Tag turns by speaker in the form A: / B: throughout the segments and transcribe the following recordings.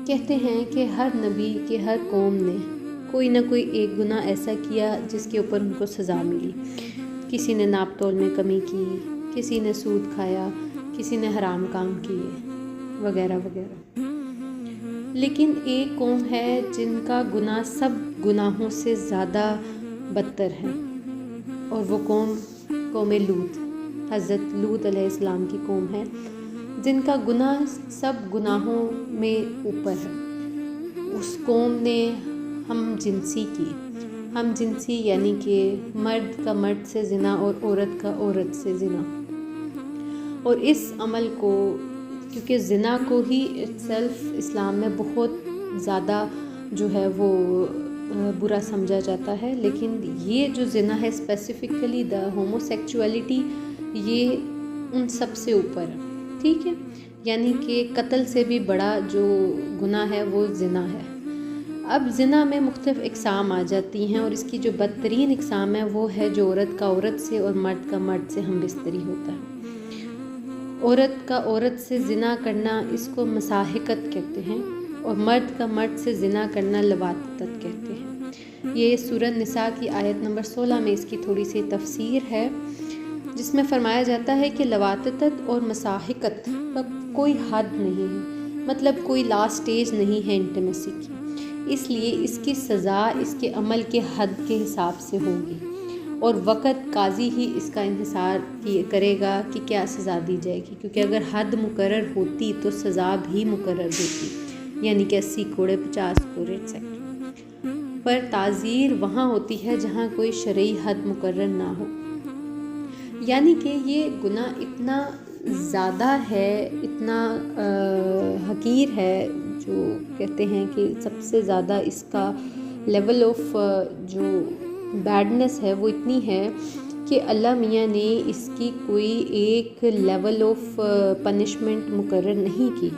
A: کہتے ہیں کہ ہر نبی کے ہر قوم نے کوئی نہ کوئی ایک گناہ ایسا کیا جس کے اوپر ان کو سزا ملی. کسی نے ناپ تول میں کمی کی، کسی نے سود کھایا، کسی نے حرام کام کیے وغیرہ وغیرہ. لیکن ایک قوم ہے جن کا گناہ سب گناہوں سے زیادہ بدتر ہے، اور وہ قوم لوط، حضرت لوط علیہ السلام کی قوم ہے، جن کا گناہ سب گناہوں میں اوپر ہے. اس قوم نے ہم جنسی یعنی کہ مرد کا مرد سے زنا اور عورت کا عورت سے زنا. اور اس عمل کو، کیونکہ زنا کو ہی سیلف اسلام میں بہت زیادہ جو ہے وہ برا سمجھا جاتا ہے، لیکن یہ جو زنا ہے اسپیسیفکلی دا ہومو سیکچولیٹی، یہ ان سب سے اوپر ہے. ٹھیک ہے، یعنی کہ قتل سے بھی بڑا جو گناہ ہے وہ زنا ہے. اب زنا میں مختلف اقسام آ جاتی ہیں، اور اس کی جو بدترین اقسام ہے وہ ہے جو عورت کا عورت سے اور مرد کا مرد سے ہم بستری ہوتا ہے. عورت کا عورت سے زنا کرنا اس کو مساحقت کہتے ہیں، اور مرد کا مرد سے زنا کرنا لواطت کہتے ہیں. یہ سورۃ نساء کی آیت نمبر 16 میں اس کی تھوڑی سی تفسیر ہے، جس میں فرمایا جاتا ہے کہ لواطت اور مساحقت کا کوئی حد نہیں ہے، مطلب کوئی لاسٹ سٹیج نہیں ہے انٹیمیسی کی. اس لیے اس کی سزا اس کے عمل کے حد کے حساب سے ہوگی، اور وقت قاضی ہی اس کا انحصار کرے گا کہ کیا سزا دی جائے گی. کیونکہ اگر حد مقرر ہوتی تو سزا بھی مقرر ہوتی، یعنی کہ 80 کوڑے 50 کوڑے ایٹسیکٹرا. پر تعزیر وہاں ہوتی ہے جہاں کوئی شرعی حد مقرر نہ ہو. یعنی کہ یہ گناہ اتنا زیادہ ہے، اتنا حقیر ہے، جو کہتے ہیں کہ سب سے زیادہ اس کا لیول آف جو بیڈنس ہے وہ اتنی ہے کہ اللہ میاں نے اس کی کوئی ایک لیول آف پنشمنٹ مقرر نہیں کی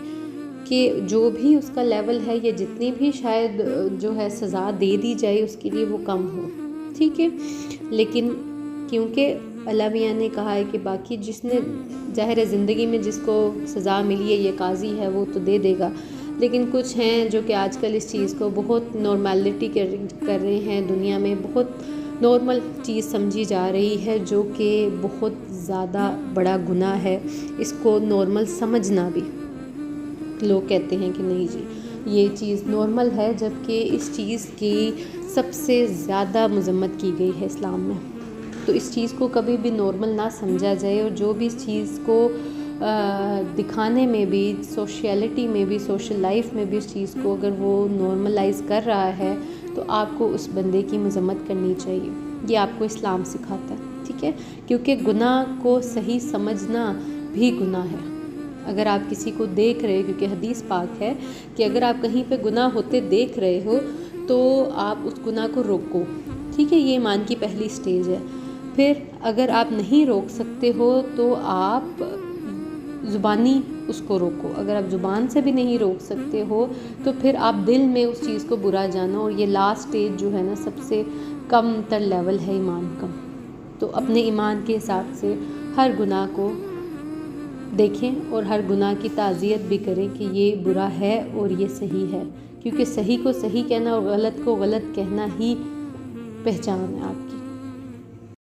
A: کہ جو بھی اس کا لیول ہے یا جتنی بھی شاید جو ہے سزا دے دی جائے اس کے لیے وہ کم ہو. ٹھیک ہے، لیکن کیونکہ اللہ میاں نے کہا ہے کہ باقی جس نے ظاہر زندگی میں جس کو سزا ملی ہے یہ قاضی ہے وہ تو دے دے گا، لیکن کچھ ہیں جو کہ آج کل اس چیز کو بہت نارملٹی کر رہے ہیں، دنیا میں بہت نارمل چیز سمجھی جا رہی ہے، جو کہ بہت زیادہ بڑا گناہ ہے. اس کو نارمل سمجھنا بھی لوگ کہتے ہیں کہ نہیں جی یہ چیز نارمل ہے، جبکہ اس چیز کی سب سے زیادہ مذمت کی گئی ہے اسلام میں. تو اس چیز کو کبھی بھی نارمل نہ سمجھا جائے، اور جو بھی اس چیز کو دکھانے میں بھی، سوشیلٹی میں بھی، سوشل لائف میں بھی اس چیز کو اگر وہ نارملائز کر رہا ہے تو آپ کو اس بندے کی مذمت کرنی چاہیے. یہ آپ کو اسلام سکھاتا ہے. ٹھیک ہے، کیونکہ گناہ کو صحیح سمجھنا بھی گناہ ہے. اگر آپ کسی کو دیکھ رہے، کیونکہ حدیث پاک ہے کہ اگر آپ کہیں پہ گناہ ہوتے دیکھ رہے ہو تو آپ اس گناہ کو روکو. ٹھیک ہے، یہ ایمان کی پہلی سٹیج ہے. پھر اگر آپ نہیں روک سکتے ہو تو آپ زبانی اس کو روکو. اگر آپ زبان سے بھی نہیں روک سکتے ہو تو پھر آپ دل میں اس چیز کو برا جانو، اور یہ لاسٹ سٹیج جو ہے نا سب سے کم تر لیول ہے ایمان کا. تو اپنے ایمان کے حساب سے ہر گناہ کو دیکھیں اور ہر گناہ کی تعزیت بھی کریں کہ یہ برا ہے اور یہ صحیح ہے، کیونکہ صحیح کو صحیح کہنا اور غلط کو غلط کہنا ہی پہچان ہے آپ کی.